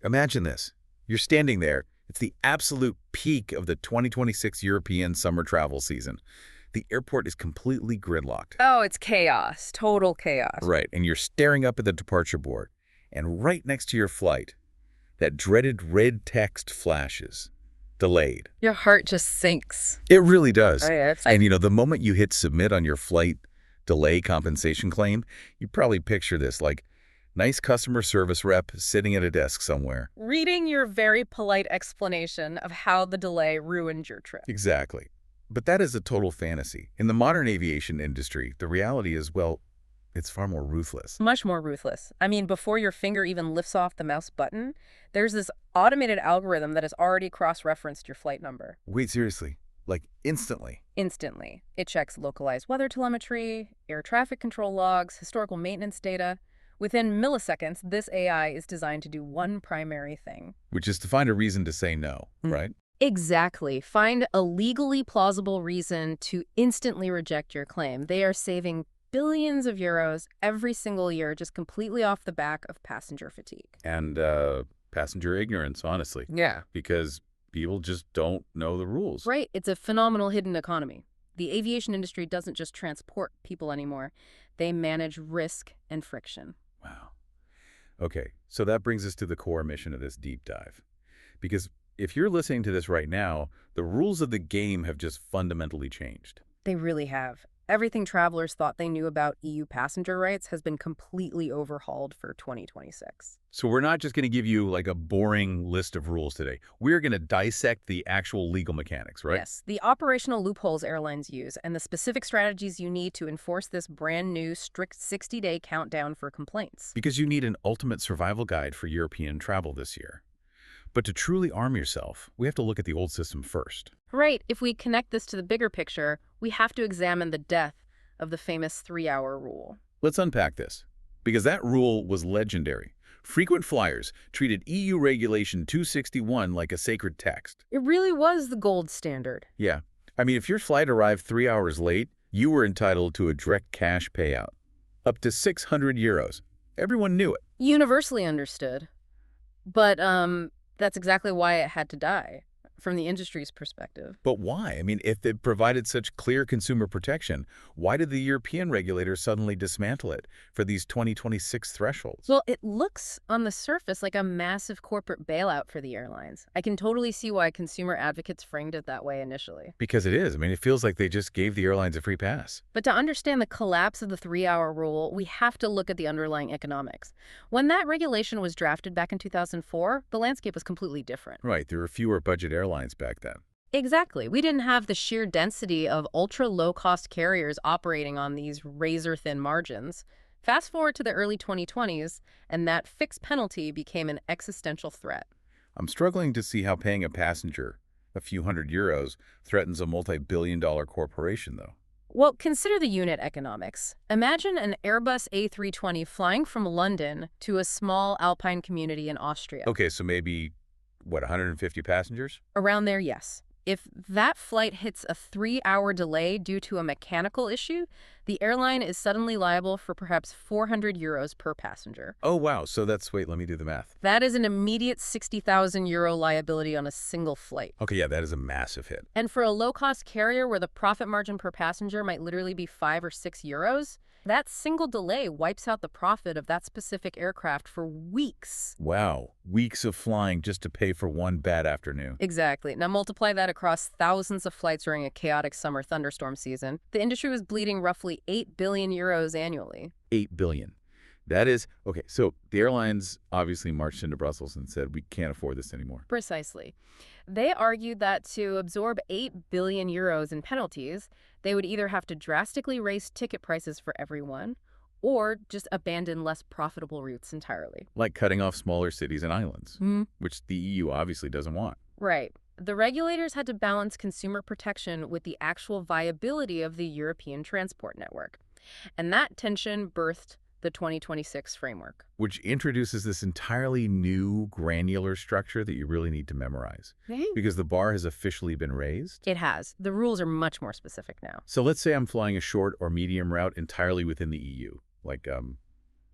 Imagine this. You're standing there. It's the absolute peak of the 2026 European summer travel season. The airport is completely gridlocked. Oh, it's chaos. Total chaos. Right, and you're staring up at the departure board. And right next to your flight, that dreaded red text flashes. Delayed. Your heart just sinks. It really does. Oh, yeah, And the moment you hit submit on your flight delay compensation claim, you probably picture this, like nice customer service rep sitting at a desk somewhere. reading your very polite explanation of how the delay ruined your trip. Exactly. But that is a total fantasy. In the modern aviation industry, the reality is, well, it's far more ruthless. Much more ruthless. I mean, before your finger even lifts off the mouse button, there's this automated algorithm that has already cross-referenced your flight number. Wait, seriously? Like instantly? Instantly. It checks localized weather telemetry, air traffic control logs, historical maintenance data. Within milliseconds, this AI is designed to do one primary thing. Which is to find a reason to say no, right? Exactly. Find a legally plausible reason to instantly reject your claim. They are saving billions of euros every single year just completely off the back of passenger fatigue. And passenger ignorance, honestly. Yeah. Because people just don't know the rules. Right. It's a phenomenal hidden economy. The aviation industry doesn't just transport people anymore. They manage risk and friction. Wow. Okay, so that brings us to the core mission of this deep dive. Because if you're listening to this right now, the rules of the game have just fundamentally changed. They really have. Everything travelers thought they knew about EU passenger rights has been completely overhauled for 2026. So we're not just going to give you like a boring list of rules today. We're going to dissect the actual legal mechanics, right? Yes, the operational loopholes airlines use and the specific strategies you need to enforce this brand new strict 60-day countdown for complaints. Because you need an ultimate survival guide for European travel this year. But to truly arm yourself, we have to look at the old system first. Right. If we connect this to the bigger picture, we have to examine the death of the famous 3-hour rule. Let's unpack this, because that rule was legendary. Frequent flyers treated EU Regulation 261 like a sacred text. It really was the gold standard. Yeah. I mean, if your flight arrived 3 hours late, you were entitled to a direct cash payout. Up to 600 euros. Everyone knew it. Universally understood. But, that's exactly why it had to die, from the industry's perspective. But why? I mean, if it provided such clear consumer protection, why did the European regulators suddenly dismantle it for these 2026 thresholds? Well, it looks on the surface like a massive corporate bailout for the airlines. I can totally see why consumer advocates framed it that way initially. Because it is. I mean, it feels like they just gave the airlines a free pass. But to understand the collapse of the 3-hour rule, we have to look at the underlying economics. When that regulation was drafted back in 2004, the landscape was completely different. Right. There were fewer budget airlines back then. Exactly. We didn't have the sheer density of ultra-low-cost carriers operating on these razor-thin margins. Fast forward to the early 2020s, and that fixed penalty became an existential threat. I'm struggling to see how paying a passenger a few hundred euros threatens a multi-billion-dollar corporation, though. Well, consider the unit economics. Imagine an Airbus A320 flying from London to a small alpine community in Austria. Okay, so maybe, 150 passengers? Around there, yes. If that flight hits a 3-hour delay due to a mechanical issue, the airline is suddenly liable for perhaps 400 euros per passenger. Oh, wow. So wait, let me do the math. That is an immediate 60,000 euro liability on a single flight. Okay, yeah, that is a massive hit. And for a low-cost carrier where the profit margin per passenger might literally be 5 or 6 euros, that single delay wipes out the profit of that specific aircraft for weeks. Wow. Weeks of flying just to pay for one bad afternoon. Exactly. Now multiply that across thousands of flights during a chaotic summer thunderstorm season. The industry was bleeding roughly 8 billion euros annually. 8 billion. That is, okay, so the airlines obviously marched into Brussels and said, we can't afford this anymore. Precisely. They argued that to absorb 8 billion euros in penalties, they would either have to drastically raise ticket prices for everyone or just abandon less profitable routes entirely. Like cutting off smaller cities and islands, which the EU obviously doesn't want. Right. The regulators had to balance consumer protection with the actual viability of the European transport network. And that tension birthed the 2026 framework. Which introduces this entirely new granular structure that you really need to memorize. Because the bar has officially been raised. It has. The rules are much more specific now. So let's say I'm flying a short or medium route entirely within the EU, like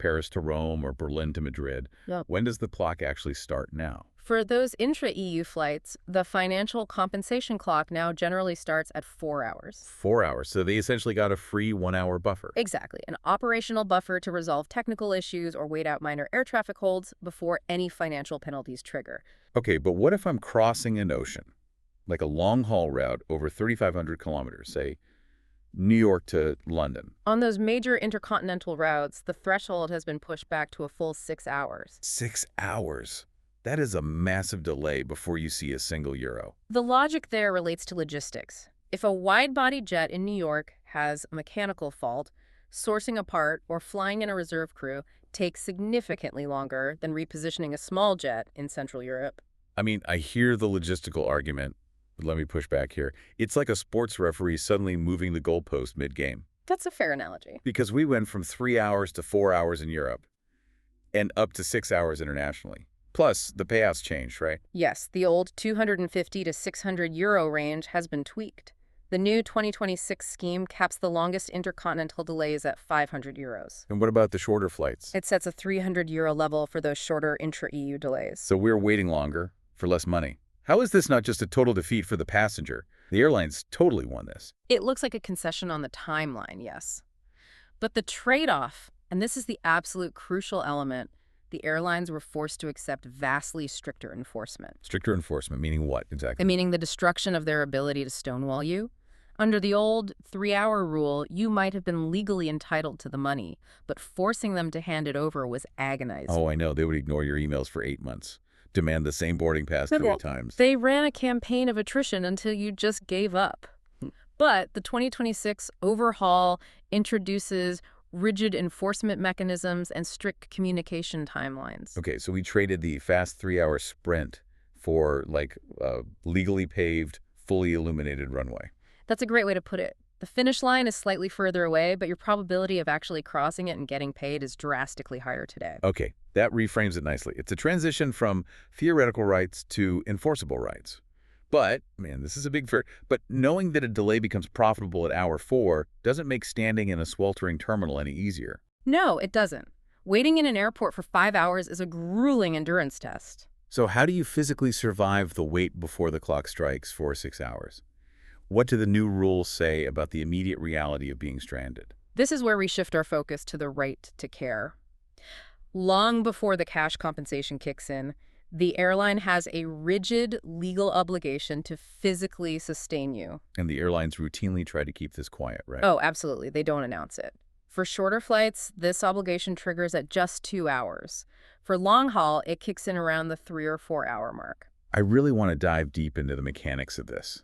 Paris to Rome or Berlin to Madrid. Yep. When does the clock actually start now? For those intra-EU flights, the financial compensation clock now generally starts at 4 hours. 4 hours. So they essentially got a free 1 hour buffer. Exactly, an operational buffer to resolve technical issues or wait out minor air traffic holds before any financial penalties trigger. Okay, but what if I'm crossing an ocean, like a long-haul route over 3,500 kilometers, say New York to London? On those major intercontinental routes, the threshold has been pushed back to a full 6 hours. 6 hours. That is a massive delay before you see a single euro. The logic there relates to logistics. If a wide-body jet in New York has a mechanical fault, sourcing a part or flying in a reserve crew takes significantly longer than repositioning a small jet in Central Europe. I mean, I hear the logistical argument, but let me push back here. It's like a sports referee suddenly moving the goalpost mid-game. That's a fair analogy. Because we went from 3 hours to 4 hours in Europe and up to 6 hours internationally. Plus, the payouts changed, right? Yes, the old 250 to 600 euro range has been tweaked. The new 2026 scheme caps the longest intercontinental delays at 500 euros. And what about the shorter flights? It sets a 300 euro level for those shorter intra-EU delays. So we're waiting longer for less money. How is this not just a total defeat for the passenger? The airlines totally won this. It looks like a concession on the timeline, yes. But the trade-off, and this is the absolute crucial element, the airlines were forced to accept vastly stricter enforcement. Stricter enforcement, meaning what exactly? Meaning the destruction of their ability to stonewall you. Under the old 3-hour rule, you might have been legally entitled to the money, but forcing them to hand it over was agonizing. Oh, I know. They would ignore your emails for 8 months. Demand the same boarding pass 3 times. They ran a campaign of attrition until you just gave up. But the 2026 overhaul introduces rigid enforcement mechanisms and strict communication timelines. Okay, so we traded the fast 3-hour sprint for like a legally paved, fully illuminated runway. That's a great way to put it. The finish line is slightly further away, but your probability of actually crossing it and getting paid is drastically higher today. Okay, that reframes it nicely. It's a transition from theoretical rights to enforceable rights. But, man, this is a big fear. But knowing that a delay becomes profitable at hour 4 doesn't make standing in a sweltering terminal any easier. No, it doesn't. Waiting in an airport for 5 hours is a grueling endurance test. So how do you physically survive the wait before the clock strikes for 6 hours? What do the new rules say about the immediate reality of being stranded? This is where we shift our focus to the right to care. Long before the cash compensation kicks in, the airline has a rigid legal obligation to physically sustain you. And the airlines routinely try to keep this quiet, right? Oh, absolutely. They don't announce it. For shorter flights, this obligation triggers at just 2 hours. For long haul, it kicks in around the 3 or 4 hour mark. I really want to dive deep into the mechanics of this,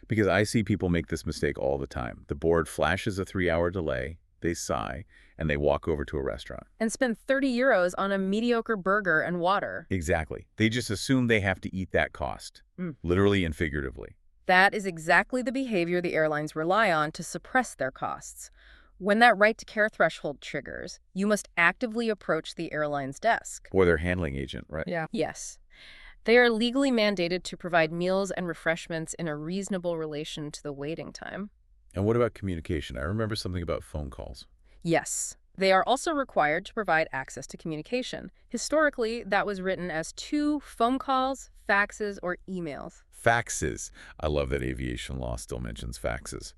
because I see people make this mistake all the time. The board flashes a 3-hour delay, they sigh, and they walk over to a restaurant. And spend 30 euros on a mediocre burger and water. Exactly. They just assume they have to eat that cost, literally and figuratively. That is exactly the behavior the airlines rely on to suppress their costs. When that right to care threshold triggers, you must actively approach the airline's desk. Or their handling agent, right? Yeah. Yes. They are legally mandated to provide meals and refreshments in a reasonable relation to the waiting time. And what about communication? I remember something about phone calls. Yes. They are also required to provide access to communication. Historically, that was written as 2 phone calls, faxes, or emails. Faxes. I love that aviation law still mentions faxes.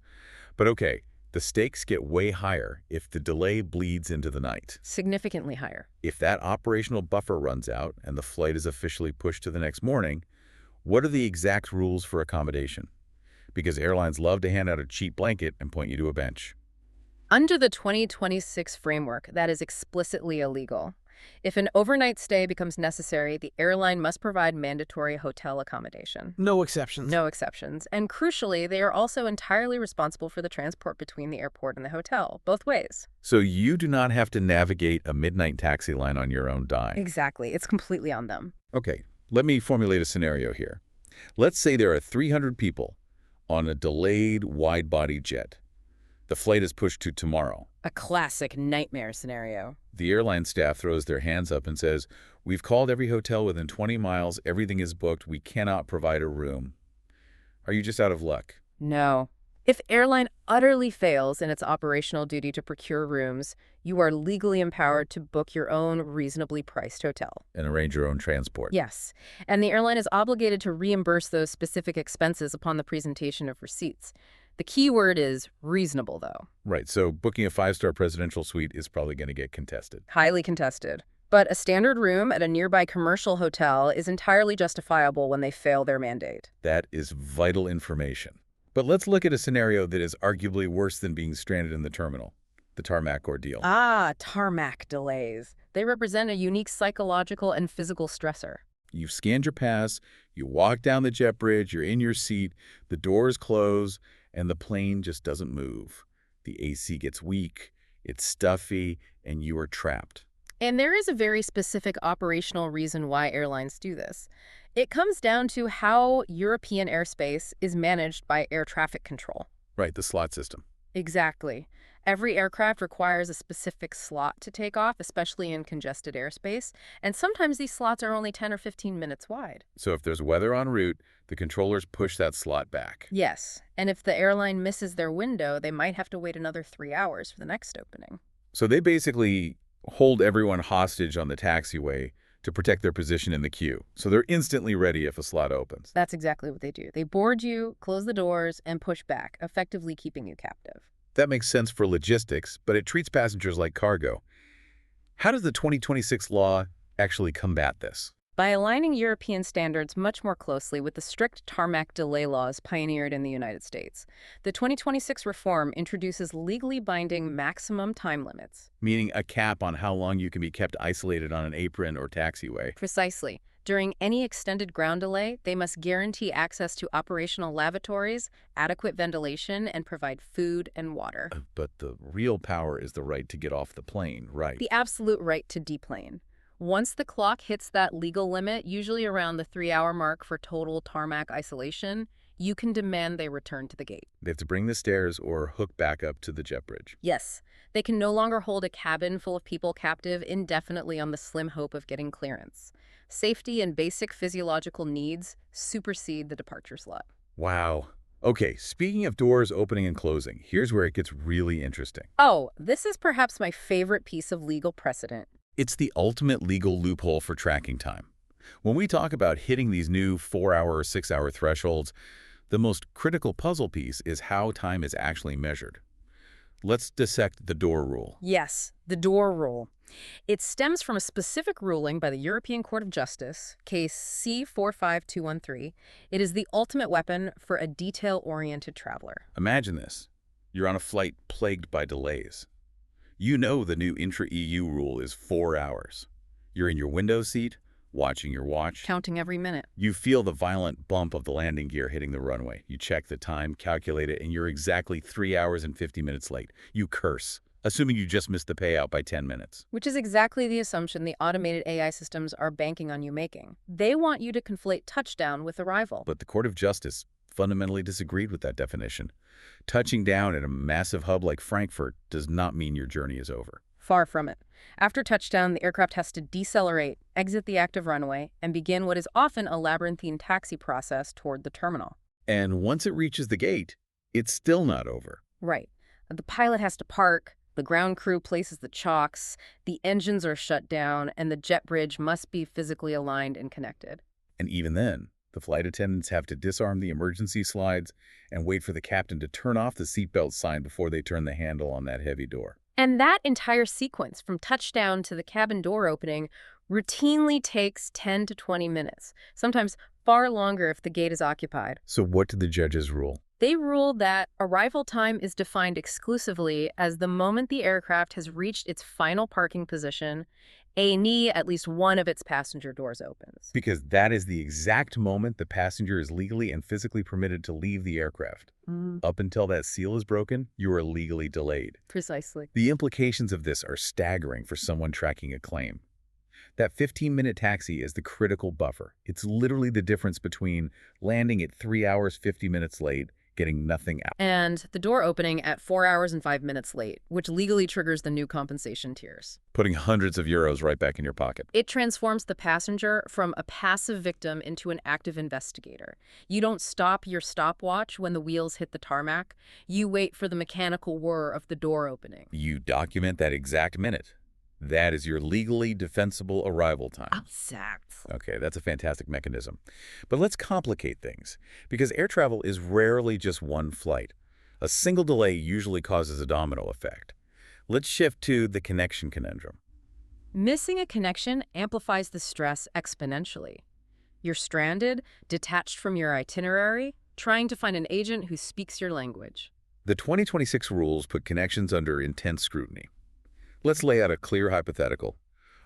But okay, the stakes get way higher if the delay bleeds into the night. Significantly higher. If that operational buffer runs out and the flight is officially pushed to the next morning, what are the exact rules for accommodation? Because airlines love to hand out a cheap blanket and point you to a bench. Under the 2026 framework, that is explicitly illegal. If an overnight stay becomes necessary, the airline must provide mandatory hotel accommodation. No exceptions. No exceptions. And crucially, they are also entirely responsible for the transport between the airport and the hotel, both ways. So you do not have to navigate a midnight taxi line on your own dime. Exactly. It's completely on them. Okay, let me formulate a scenario here. Let's say there are 300 people on a delayed wide-body jet. The flight is pushed to tomorrow. A classic nightmare scenario. The airline staff throws their hands up and says, "We've called every hotel within 20 miles. Everything is booked. We cannot provide a room." Are you just out of luck? No. If airline utterly fails in its operational duty to procure rooms, you are legally empowered to book your own reasonably priced hotel. And arrange your own transport. Yes, and the airline is obligated to reimburse those specific expenses upon the presentation of receipts. The key word is reasonable, though. Right, so booking a 5-star presidential suite is probably going to get contested. Highly contested. But a standard room at a nearby commercial hotel is entirely justifiable when they fail their mandate. That is vital information. But let's look at a scenario that is arguably worse than being stranded in the terminal, the Tarmac ordeal. Tarmac delays. They represent a unique psychological and physical stressor. You've scanned your pass, you walk down the jet bridge, you're in your seat, the doors close, and the plane just doesn't move. The AC gets weak, it's stuffy, and you are trapped. And there is a very specific operational reason why airlines do this. It comes down to how European airspace is managed by air traffic control. Right, the slot system. Exactly. Every aircraft requires a specific slot to take off, especially in congested airspace, and sometimes these slots are only 10 or 15 minutes wide. So if there's weather en route, the controllers push that slot back. Yes, and if the airline misses their window, they might have to wait another 3 hours for the next opening. So they basically hold everyone hostage on the taxiway to protect their position in the queue. So they're instantly ready if a slot opens. That's exactly what they do. They board you, close the doors, and push back, effectively keeping you captive. That makes sense for logistics, but it treats passengers like cargo. How does the 2026 law actually combat this? By aligning European standards much more closely with the strict tarmac delay laws pioneered in the United States, the 2026 reform introduces legally binding maximum time limits. Meaning a cap on how long you can be kept isolated on an apron or taxiway. Precisely. During any extended ground delay, they must guarantee access to operational lavatories, adequate ventilation, and provide food and water. But the real power is the right to get off the plane, right? The absolute right to deplane. Once the clock hits that legal limit, usually around the 3-hour mark for total tarmac isolation, you can demand they return to the gate. They have to bring the stairs or hook back up to the jet bridge. Yes, they can no longer hold a cabin full of people captive indefinitely on the slim hope of getting clearance. Safety and basic physiological needs supersede the departure slot. Wow. Okay, speaking of doors opening and closing, here's where it gets really interesting. Oh, this is perhaps my favorite piece of legal precedent. It's the ultimate legal loophole for tracking time. When we talk about hitting these new 4-hour or 6-hour thresholds, the most critical puzzle piece is how time is actually measured. Let's dissect the door rule. Yes, the door rule. It stems from a specific ruling by the European Court of Justice, case C-45213. It is the ultimate weapon for a detail-oriented traveler. Imagine this. You're on a flight plagued by delays. You know the new intra-EU rule is 4 hours. You're in your window seat, watching your watch. Counting every minute. You feel the violent bump of the landing gear hitting the runway. You check the time, calculate it, and you're exactly 3 hours and 50 minutes late. You curse, assuming you just missed the payout by 10 minutes. Which is exactly the assumption the automated AI systems are banking on you making. They want you to conflate touchdown with arrival. But the Court of Justice fundamentally disagreed with that definition. Touching down at a massive hub like Frankfurt does not mean your journey is over. Far from it. After touchdown, the aircraft has to decelerate, exit the active runway, and begin what is often a labyrinthine taxi process toward the terminal. And once it reaches the gate, it's still not over. Right. The pilot has to park, the ground crew places the chocks, the engines are shut down, and the jet bridge must be physically aligned and connected. And even then, the flight attendants have to disarm the emergency slides and wait for the captain to turn off the seatbelt sign before they turn the handle on that heavy door. And that entire sequence, from touchdown to the cabin door opening, routinely takes 10 to 20 minutes, sometimes far longer if the gate is occupied. So what did the judges rule? They ruled that arrival time is defined exclusively as the moment the aircraft has reached its final parking position, at least one of its passenger doors opens. Because that is the exact moment the passenger is legally and physically permitted to leave the aircraft. Up until that seal is broken, you are legally delayed. Precisely. The implications of this are staggering for someone tracking a claim. That 15-minute taxi is the critical buffer. It's literally the difference between landing at 3 hours 50 minutes late, getting nothing out. And the door opening at 4 hours and 5 minutes late, which legally triggers the new compensation tiers. Putting hundreds of euros right back in your pocket. It transforms the passenger from a passive victim into an active investigator. You don't stop your stopwatch when the wheels hit the tarmac. You wait for the mechanical whir of the door opening. You document that exact minute. That is your legally defensible arrival time. Exactly. Okay, that's a fantastic mechanism. But let's complicate things, because air travel is rarely just one flight. A single delay usually causes a domino effect. Let's shift to the connection conundrum. Missing a connection amplifies the stress exponentially. You're stranded, detached from your itinerary, trying to find an agent who speaks your language. The 2026 rules put connections under intense scrutiny. Let's lay out a clear hypothetical.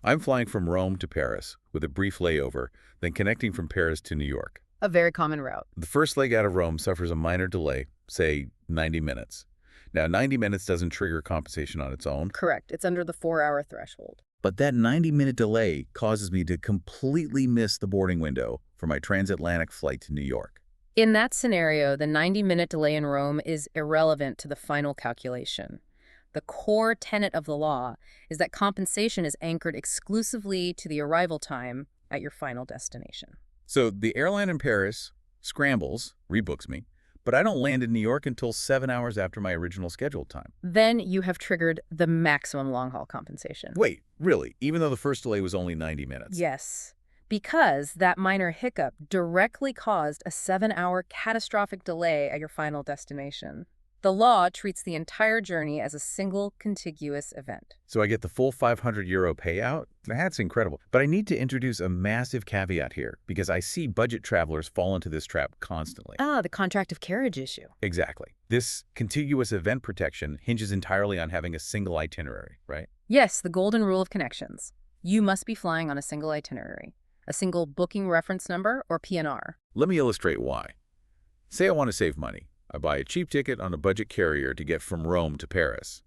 I'm flying from Rome to Paris with a brief layover, then connecting from Paris to New York. A very common route. The first leg out of Rome suffers a minor delay, say 90 minutes. Now, 90 minutes doesn't trigger compensation on its own. Correct. It's under the 4-hour threshold. But that 90-minute delay causes me to completely miss the boarding window for my transatlantic flight to New York. In that scenario, the 90-minute delay in Rome is irrelevant to the final calculation. The core tenet of the law is that compensation is anchored exclusively to the arrival time at your final destination. So the airline in Paris scrambles, rebooks me, but I don't land in New York until 7 hours after my original scheduled time. Then you have triggered the maximum long-haul compensation. Wait, really? Even though the first delay was only 90 minutes? Yes, because that minor hiccup directly caused a 7-hour catastrophic delay at your final destination. The law treats the entire journey as a single contiguous event. So I get the full 500 euro payout? That's incredible. But I need to introduce a massive caveat here, because I see budget travelers fall into this trap constantly. The contract of carriage issue. Exactly. This contiguous event protection hinges entirely on having a single itinerary, right? Yes, the golden rule of connections. You must be flying on a single itinerary, a single booking reference number, or PNR. Let me illustrate why. Say I want to save money. I buy a cheap ticket on a budget carrier to get from Rome to Paris.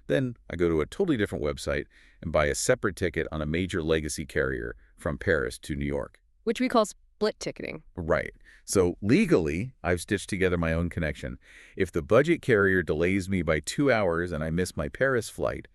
Then I go to a totally different website and buy a separate ticket on a major legacy carrier from Paris to New York. Which we call split ticketing. Right. So legally, I've stitched together my own connection. If the budget carrier delays me by 2 hours and I miss my Paris flight,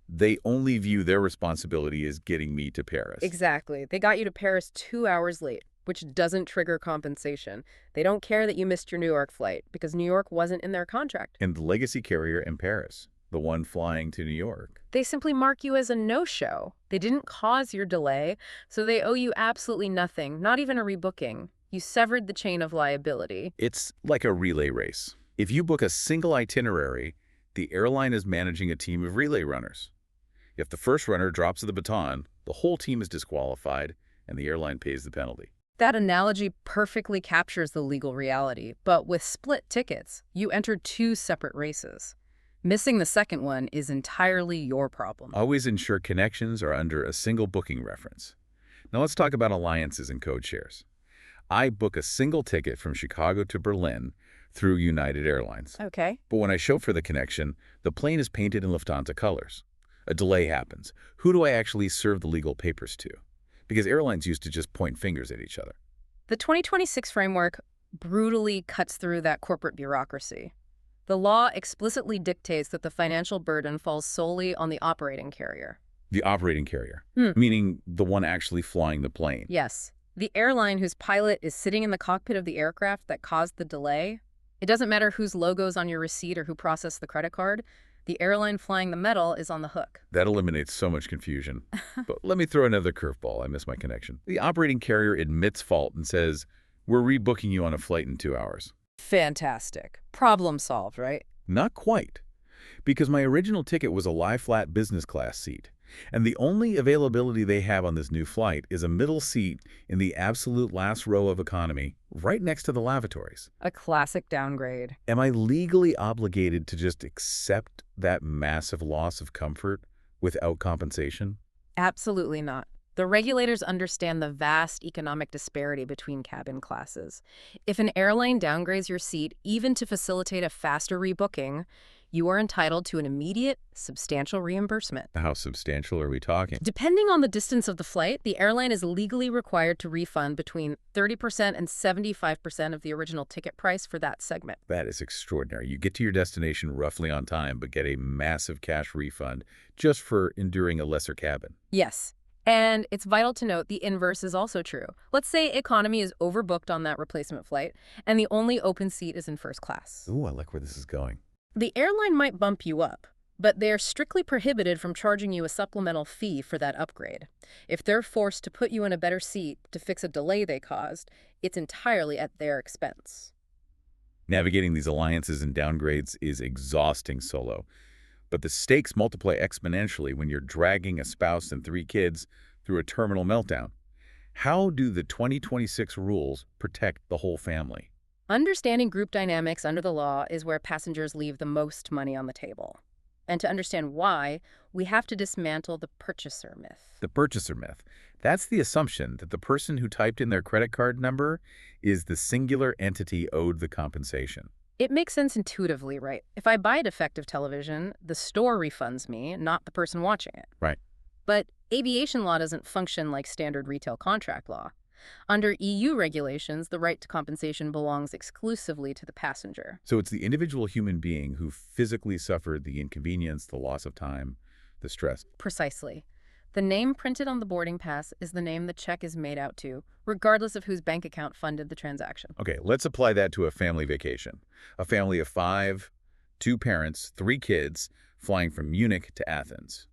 they only view their responsibility as getting me to Paris. Exactly. They got you to Paris 2 hours late, which doesn't trigger compensation. They don't care that you missed your New York flight because New York wasn't in their contract. And the legacy carrier in Paris, the one flying to New York. They simply mark you as a no-show. They didn't cause your delay, so they owe you absolutely nothing, not even a rebooking. You severed the chain of liability. It's like a relay race. If you book a single itinerary, the airline is managing a team of relay runners. If the first runner drops the baton, the whole team is disqualified and the airline pays the penalty. That analogy perfectly captures the legal reality, but with split tickets, you enter 2 separate races. Missing the second one is entirely your problem. Always ensure connections are under a single booking reference. Now let's talk about alliances and code shares. I book a single ticket from Chicago to Berlin through United Airlines. Okay. But when I show for the connection, the plane is painted in Lufthansa colors. A delay happens. Who do I actually serve the legal papers to? Because airlines used to just point fingers at each other. The 2026 framework brutally cuts through that corporate bureaucracy. The law explicitly dictates that the financial burden falls solely on the operating carrier. The operating carrier, meaning the one actually flying the plane. Yes. The airline whose pilot is sitting in the cockpit of the aircraft that caused the delay. It doesn't matter whose logo's on your receipt or who processed the credit card. The airline flying the metal is on the hook. That eliminates so much confusion. But let me throw another curveball. I missed my connection. The operating carrier admits fault and says, "We're rebooking you on a flight in 2 hours." Fantastic. Problem solved, right? Not quite. Because my original ticket was a lie-flat business class seat. And the only availability they have on this new flight is a middle seat in the absolute last row of economy, right next to the lavatories. A classic downgrade. Am I legally obligated to just accept that massive loss of comfort without compensation? Absolutely not. The regulators understand the vast economic disparity between cabin classes. If an airline downgrades your seat, even to facilitate a faster rebooking, you are entitled to an immediate, substantial reimbursement. How substantial are we talking? Depending on the distance of the flight, the airline is legally required to refund between 30% and 75% of the original ticket price for that segment. That is extraordinary. You get to your destination roughly on time, but get a massive cash refund just for enduring a lesser cabin. Yes. And it's vital to note the inverse is also true. Let's say economy is overbooked on that replacement flight, and the only open seat is in first class. Ooh, I like where this is going. The airline might bump you up, but they are strictly prohibited from charging you a supplemental fee for that upgrade. If they're forced to put you in a better seat to fix a delay they caused, it's entirely at their expense. Navigating these alliances and downgrades is exhausting solo, but the stakes multiply exponentially when you're dragging a spouse and 3 kids through a terminal meltdown. How do the 2026 rules protect the whole family? Understanding group dynamics under the law is where passengers leave the most money on the table. And to understand why, we have to dismantle the purchaser myth. The purchaser myth. That's the assumption that the person who typed in their credit card number is the singular entity owed the compensation. It makes sense intuitively, right? If I buy a defective television, the store refunds me, not the person watching it. Right. But aviation law doesn't function like standard retail contract law. Under EU regulations, the right to compensation belongs exclusively to the passenger. So it's the individual human being who physically suffered the inconvenience, the loss of time, the stress. Precisely. The name printed on the boarding pass is the name the check is made out to, regardless of whose bank account funded the transaction. Okay, let's apply that to a family vacation. A family of 5, 2 parents, 3 kids, flying from Munich to Athens.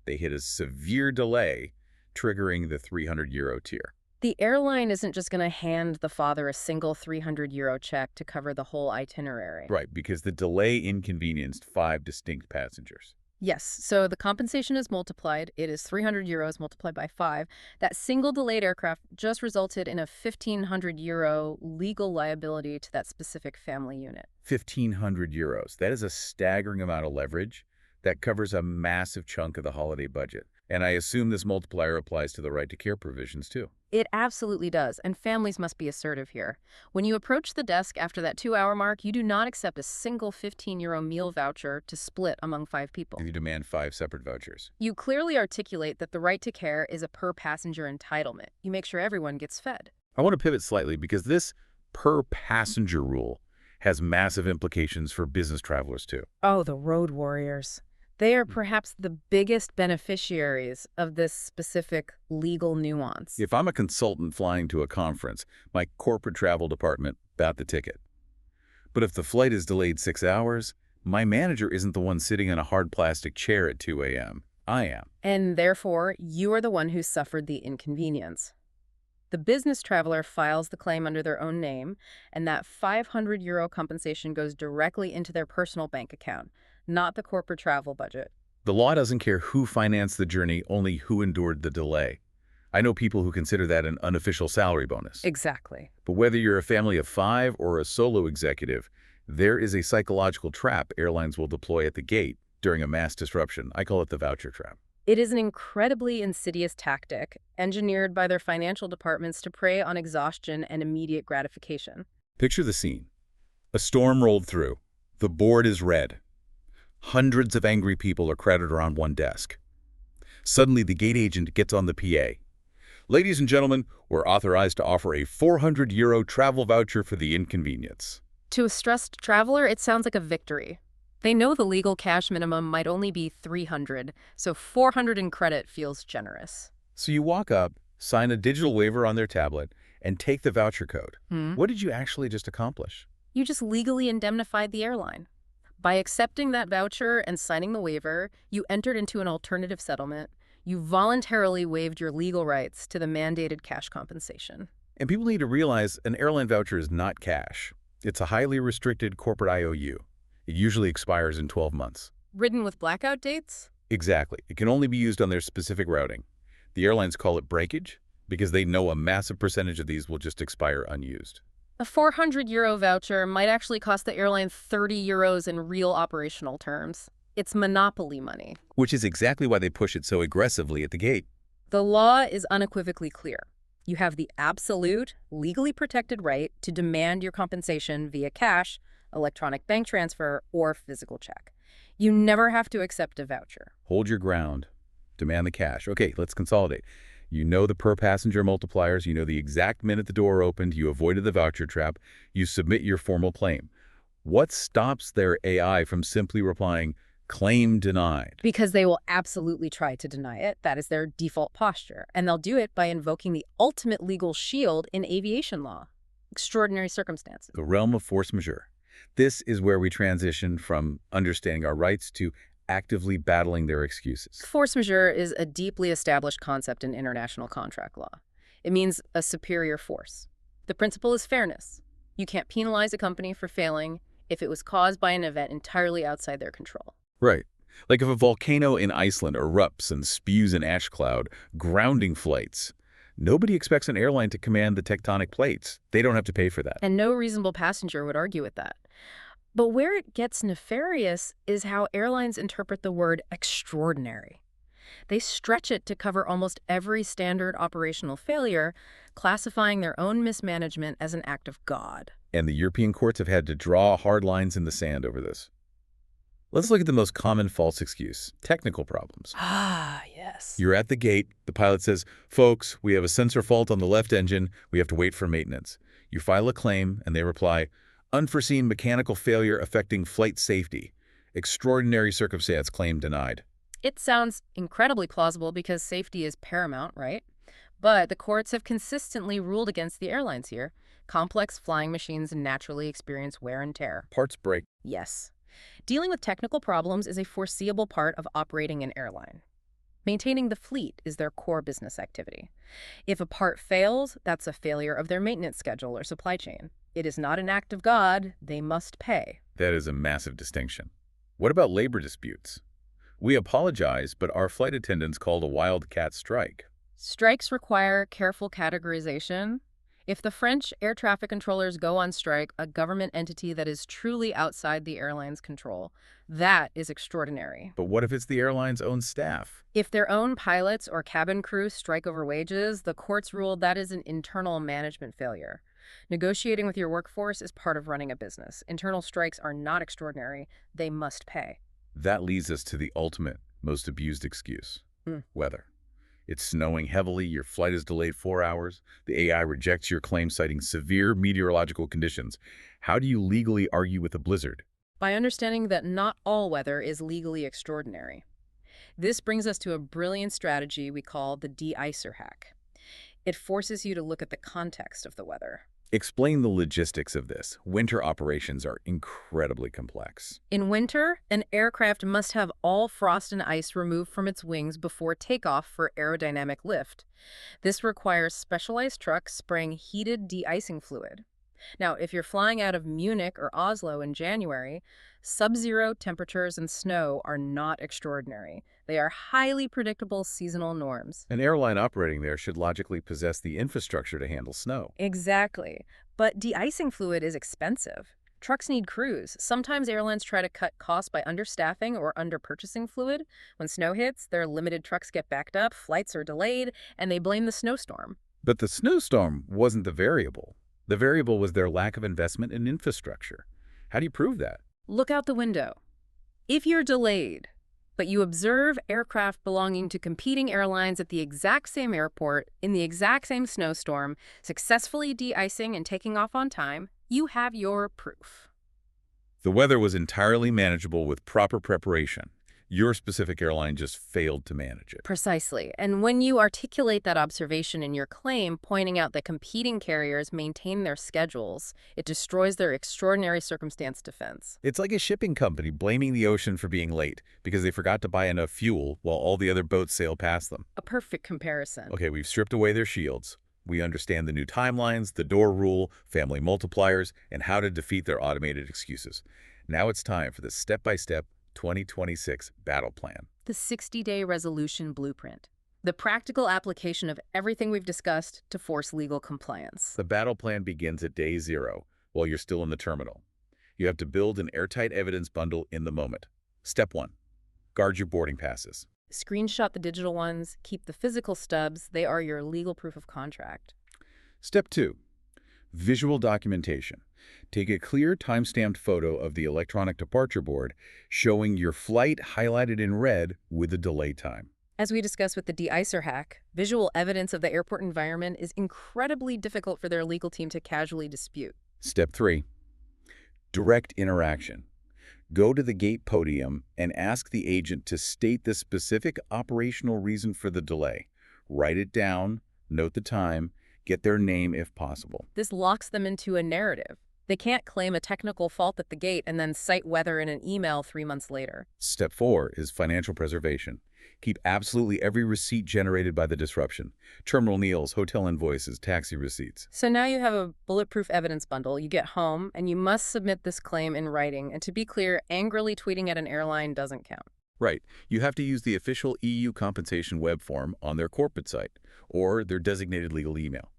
They hit a severe delay, triggering the €300 tier. The airline isn't just going to hand the father a single €300 check to cover the whole itinerary. Right, because the delay inconvenienced 5 distinct passengers. Yes, so the compensation is multiplied. It is €300 multiplied by 5. That single delayed aircraft just resulted in a €1,500 legal liability to that specific family unit. €1,500. That is a staggering amount of leverage that covers a massive chunk of the holiday budget. And I assume this multiplier applies to the right to care provisions too. It absolutely does, and families must be assertive here. When you approach the desk after that 2-hour mark, you do not accept a single €15 meal voucher to split among 5 people. You demand 5 separate vouchers. You clearly articulate that the right to care is a per-passenger entitlement. You make sure everyone gets fed. I want to pivot slightly because this per-passenger rule has massive implications for business travelers too. Oh, the road warriors. They are perhaps the biggest beneficiaries of this specific legal nuance. If I'm a consultant flying to a conference, my corporate travel department bought the ticket. But if the flight is delayed 6 hours, my manager isn't the one sitting in a hard plastic chair at 2 a.m. I am. And therefore, you are the one who suffered the inconvenience. The business traveler files the claim under their own name, and that €500 compensation goes directly into their personal bank account, not the corporate travel budget. The law doesn't care who financed the journey, only who endured the delay. I know people who consider that an unofficial salary bonus. Exactly. But whether you're a family of 5 or a solo executive, there is a psychological trap airlines will deploy at the gate during a mass disruption. I call it the voucher trap. It is an incredibly insidious tactic, engineered by their financial departments to prey on exhaustion and immediate gratification. Picture the scene. A storm rolled through. The board is red. Hundreds of angry people are crowded around one desk. Suddenly, the gate agent gets on the PA. Ladies and gentlemen, we're authorized to offer a €400 travel voucher for the inconvenience. To a stressed traveler, it sounds like a victory. They know the legal cash minimum might only be $300, so $400 in credit feels generous. So you walk up, sign a digital waiver on their tablet, and take the voucher code. What did you actually just accomplish? You just legally indemnified the airline. By accepting that voucher and signing the waiver, you entered into an alternative settlement. You voluntarily waived your legal rights to the mandated cash compensation. And people need to realize an airline voucher is not cash. It's a highly restricted corporate IOU. It usually expires in 12 months. Ridden with blackout dates? Exactly. It can only be used on their specific routing. The airlines call it breakage because they know a massive percentage of these will just expire unused. A €400 voucher might actually cost the airline €30 in real operational terms. It's monopoly money. Which is exactly why they push it so aggressively at the gate. The law is unequivocally clear. You have the absolute, legally protected right to demand your compensation via cash, electronic bank transfer, or physical check. You never have to accept a voucher. Hold your ground. Demand the cash. Okay, let's consolidate. You know the per-passenger multipliers. You know the exact minute the door opened. You avoided the voucher trap. You submit your formal claim. What stops their AI from simply replying, claim denied? Because they will absolutely try to deny it. That is their default posture. And they'll do it by invoking the ultimate legal shield in aviation law: extraordinary circumstances. The realm of force majeure. This is where we transition from understanding our rights to actively battling their excuses. Force majeure is a deeply established concept in international contract law. It means a superior force. The principle is fairness. You can't penalize a company for failing if it was caused by an event entirely outside their control. Right. Like if a volcano in Iceland erupts and spews an ash cloud, grounding flights. Nobody expects an airline to command the tectonic plates. They don't have to pay for that. And no reasonable passenger would argue with that. But where it gets nefarious is how airlines interpret the word extraordinary. They stretch it to cover almost every standard operational failure, classifying their own mismanagement as an act of God. And the European courts have had to draw hard lines in the sand over this. Let's look at the most common false excuse: technical problems. Ah, yes. You're at the gate. The pilot says, folks, we have a sensor fault on the left engine. We have to wait for maintenance. You file a claim, and they reply, unforeseen mechanical failure affecting flight safety. Extraordinary circumstance, claim denied. It sounds incredibly plausible because safety is paramount, right? But the courts have consistently ruled against the airlines here. Complex flying machines naturally experience wear and tear. Parts break. Yes. Dealing with technical problems is a foreseeable part of operating an airline. Maintaining the fleet is their core business activity. If a part fails, that's a failure of their maintenance schedule or supply chain. It is not an act of God. They must pay. That is a massive distinction. What about labor disputes? We apologize, but our flight attendants called a wildcat strike. Strikes require careful categorization. If the French air traffic controllers go on strike, a government entity that is truly outside the airline's control, that is extraordinary. But what if it's the airline's own staff? If their own pilots or cabin crew strike over wages, the courts ruled that is an internal management failure. Negotiating with your workforce is part of running a business. Internal strikes are not extraordinary. They must pay. That leads us to the ultimate, most abused excuse: weather. It's snowing heavily, your flight is delayed 4 hours, the AI rejects your claim citing severe meteorological conditions. How do you legally argue with a blizzard? By understanding that not all weather is legally extraordinary. This brings us to a brilliant strategy we call the de-icer hack. It forces you to look at the context of the weather. Explain the logistics of this. Winter operations are incredibly complex. In winter, an aircraft must have all frost and ice removed from its wings before takeoff for aerodynamic lift. This requires specialized trucks spraying heated de-icing fluid. Now, if you're flying out of Munich or Oslo in January, sub-zero temperatures and snow are not extraordinary. They are highly predictable seasonal norms. An airline operating there should logically possess the infrastructure to handle snow. Exactly. But de-icing fluid is expensive. Trucks need crews. Sometimes airlines try to cut costs by understaffing or underpurchasing fluid. When snow hits, their limited trucks get backed up, flights are delayed, and they blame the snowstorm. But the snowstorm wasn't the variable. The variable was their lack of investment in infrastructure. How do you prove that? Look out the window. If you're delayed, but you observe aircraft belonging to competing airlines at the exact same airport in the exact same snowstorm, successfully de-icing and taking off on time, you have your proof. The weather was entirely manageable with proper preparation. Your specific airline just failed to manage it. Precisely. And when you articulate that observation in your claim, pointing out that competing carriers maintain their schedules, it destroys their extraordinary circumstance defense. It's like a shipping company blaming the ocean for being late because they forgot to buy enough fuel while all the other boats sail past them. A perfect comparison. Okay, we've stripped away their shields. We understand the new timelines, the door rule, family multipliers, and how to defeat their automated excuses. Now it's time for the step-by-step 2026 battle plan. The 60-day resolution blueprint. The practical application of everything we've discussed to force legal compliance. The battle plan begins at day 0 while you're still in the terminal. You have to build an airtight evidence bundle in the moment. Step 1. Guard your boarding passes. Screenshot the digital ones, keep the physical stubs. They are your legal proof of contract. Step 2. Visual documentation. Take a clear time-stamped photo of the electronic departure board showing your flight highlighted in red with the delay time. As we discussed with the de-icer hack, visual evidence of the airport environment is incredibly difficult for their legal team to casually dispute. Step 3. Direct interaction. Go to the gate podium and ask the agent to state the specific operational reason for the delay. Write it down, note the time, get their name if possible. This locks them into a narrative. They can't claim a technical fault at the gate and then cite weather in an email 3 months later. Step 4 is financial preservation. Keep absolutely every receipt generated by the disruption. Terminal meals, hotel invoices, taxi receipts. So now you have a bulletproof evidence bundle. You get home, and you must submit this claim in writing. And to be clear, angrily tweeting at an airline doesn't count. Right. You have to use the official EU compensation web form on their corporate site or their designated legal email.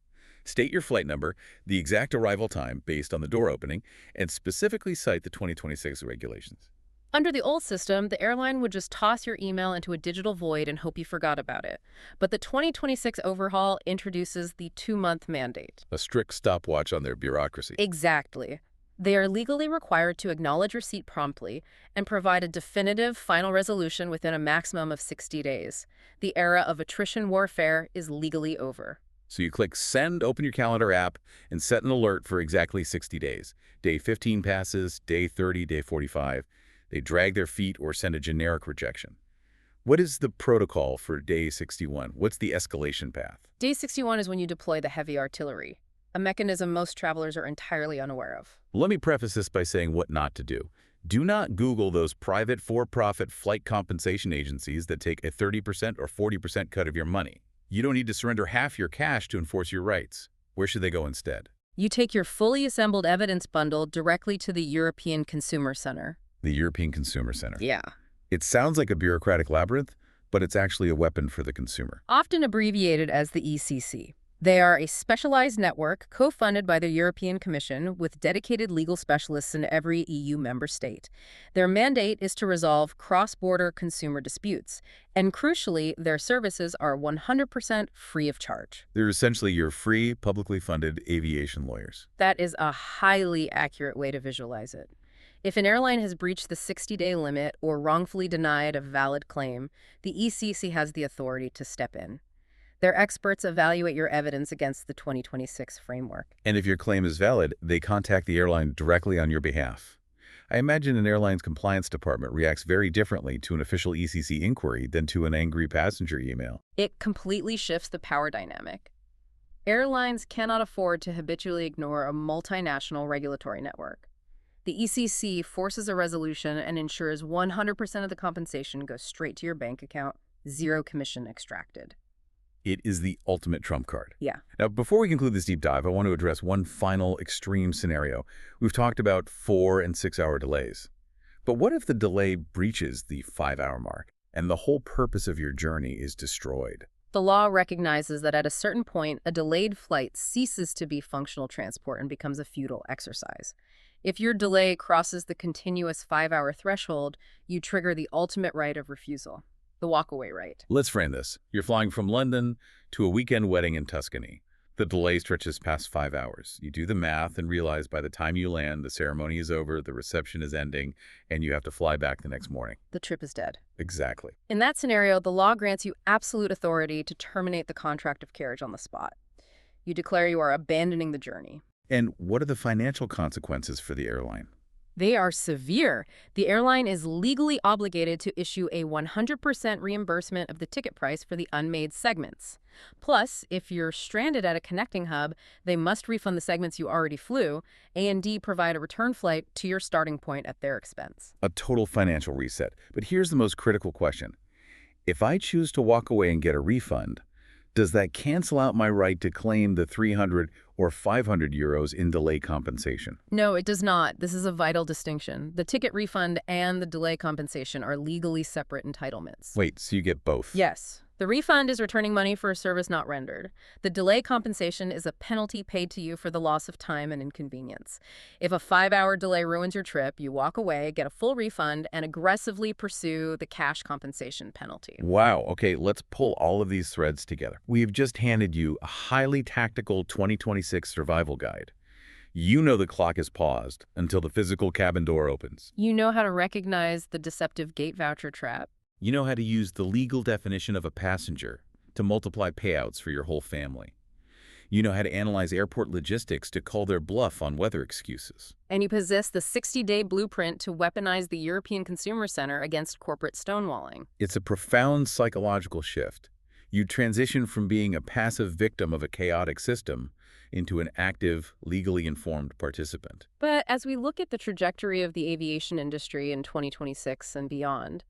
State your flight number, the exact arrival time based on the door opening, and specifically cite the 2026 regulations. Under the old system, the airline would just toss your email into a digital void and hope you forgot about it. But the 2026 overhaul introduces the 2-month mandate. A strict stopwatch on their bureaucracy. Exactly. They are legally required to acknowledge receipt promptly and provide a definitive final resolution within a maximum of 60 days. The era of attrition warfare is legally over. So you click Send, open your calendar app, and set an alert for exactly 60 days. Day 15 passes, day 30, day 45. They drag their feet or send a generic rejection. What is the protocol for day 61? What's the escalation path? Day 61 is when you deploy the heavy artillery, a mechanism most travelers are entirely unaware of. Let me preface this by saying what not to do. Do not Google those private for-profit flight compensation agencies that take a 30% or 40% cut of your money. You don't need to surrender half your cash to enforce your rights. Where should they go instead? You take your fully assembled evidence bundle directly to the European Consumer Center. The European Consumer Center. Yeah. It sounds like a bureaucratic labyrinth, but it's actually a weapon for the consumer. Often abbreviated as the ECC. They are a specialized network co-funded by the European Commission with dedicated legal specialists in every EU member state. Their mandate is to resolve cross-border consumer disputes, and crucially, their services are 100% free of charge. They're essentially your free, publicly funded aviation lawyers. That is a highly accurate way to visualize it. If an airline has breached the 60-day limit or wrongfully denied a valid claim, the ECC has the authority to step in. Their experts evaluate your evidence against the 2026 framework. And if your claim is valid, they contact the airline directly on your behalf. I imagine an airline's compliance department reacts very differently to an official ECC inquiry than to an angry passenger email. It completely shifts the power dynamic. Airlines cannot afford to habitually ignore a multinational regulatory network. The ECC forces a resolution and ensures 100% of the compensation goes straight to your bank account, zero commission extracted. It is the ultimate trump card. Yeah. Now, before we conclude this deep dive, I want to address one final extreme scenario. We've talked about 4- and 6-hour delays. But what if the delay breaches the 5-hour mark and the whole purpose of your journey is destroyed? The law recognizes that at a certain point, a delayed flight ceases to be functional transport and becomes a futile exercise. If your delay crosses the continuous 5-hour threshold, you trigger the ultimate right of refusal, the walkaway right. Let's frame this. You're flying from London to a weekend wedding in Tuscany. The delay stretches past 5 hours. You do the math and realize by the time you land, the ceremony is over, the reception is ending, and you have to fly back the next morning. The trip is dead. Exactly. In that scenario, the law grants you absolute authority to terminate the contract of carriage on the spot. You declare you are abandoning the journey. And what are the financial consequences for the airline? They are severe. The airline is legally obligated to issue a 100% reimbursement of the ticket price for the unmade segments. Plus, if you're stranded at a connecting hub, they must refund the segments you already flew. A&D provide a return flight to your starting point at their expense. A total financial reset. But here's the most critical question. If I choose to walk away and get a refund, does that cancel out my right to claim the 300 or 500 euros in delay compensation? No, it does not. This is a vital distinction. The ticket refund and the delay compensation are legally separate entitlements. Wait, so you get both? Yes. The refund is returning money for a service not rendered. The delay compensation is a penalty paid to you for the loss of time and inconvenience. If a 5-hour delay ruins your trip, you walk away, get a full refund, and aggressively pursue the cash compensation penalty. Wow. Okay, let's pull all of these threads together. We've just handed you a highly tactical 2026 survival guide. You know the clock is paused until the physical cabin door opens. You know how to recognize the deceptive gate voucher trap. You know how to use the legal definition of a passenger to multiply payouts for your whole family. You know how to analyze airport logistics to call their bluff on weather excuses. And you possess the 60-day blueprint to weaponize the European Consumer Center against corporate stonewalling. It's a profound psychological shift. You transition from being a passive victim of a chaotic system into an active, legally informed participant. But as we look at the trajectory of the aviation industry in 2026 and beyond,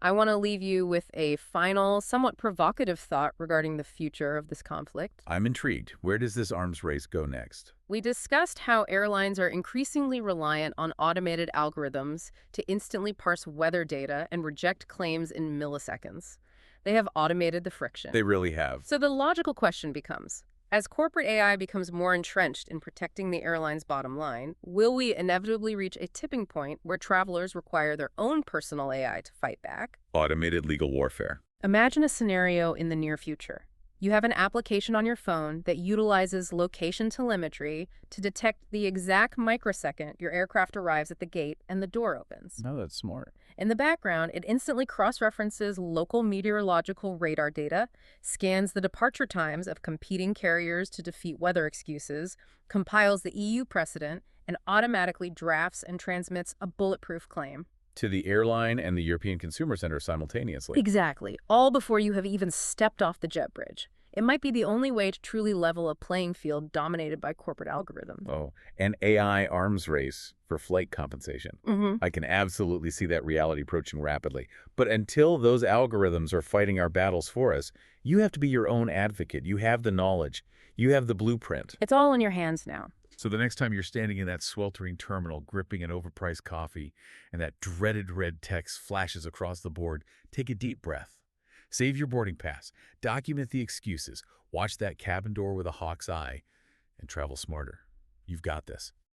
I want to leave you with a final, somewhat provocative thought regarding the future of this conflict. I'm intrigued. Where does this arms race go next? We discussed how airlines are increasingly reliant on automated algorithms to instantly parse weather data and reject claims in milliseconds. They have automated the friction. They really have. So the logical question becomes, as corporate AI becomes more entrenched in protecting the airline's bottom line, will we inevitably reach a tipping point where travelers require their own personal AI to fight back? Automated legal warfare. Imagine a scenario in the near future. You have an application on your phone that utilizes location telemetry to detect the exact microsecond your aircraft arrives at the gate and the door opens. No, that's smart. In the background, it instantly cross-references local meteorological radar data, scans the departure times of competing carriers to defeat weather excuses, compiles the EU precedent, and automatically drafts and transmits a bulletproof claim. To the airline and the European Consumer Center simultaneously. Exactly, all before you have even stepped off the jet bridge. It might be the only way to truly level a playing field dominated by corporate algorithms. Oh, an AI arms race for flight compensation. I can absolutely see that reality approaching rapidly. But until those algorithms are fighting our battles for us, you have to be your own advocate. You have the knowledge. You have the blueprint. It's all in your hands now. So the next time you're standing in that sweltering terminal, gripping an overpriced coffee, and that dreaded red text flashes across the board, take a deep breath. Save your boarding pass. Document the excuses. Watch that cabin door with a hawk's eye, and travel smarter. You've got this.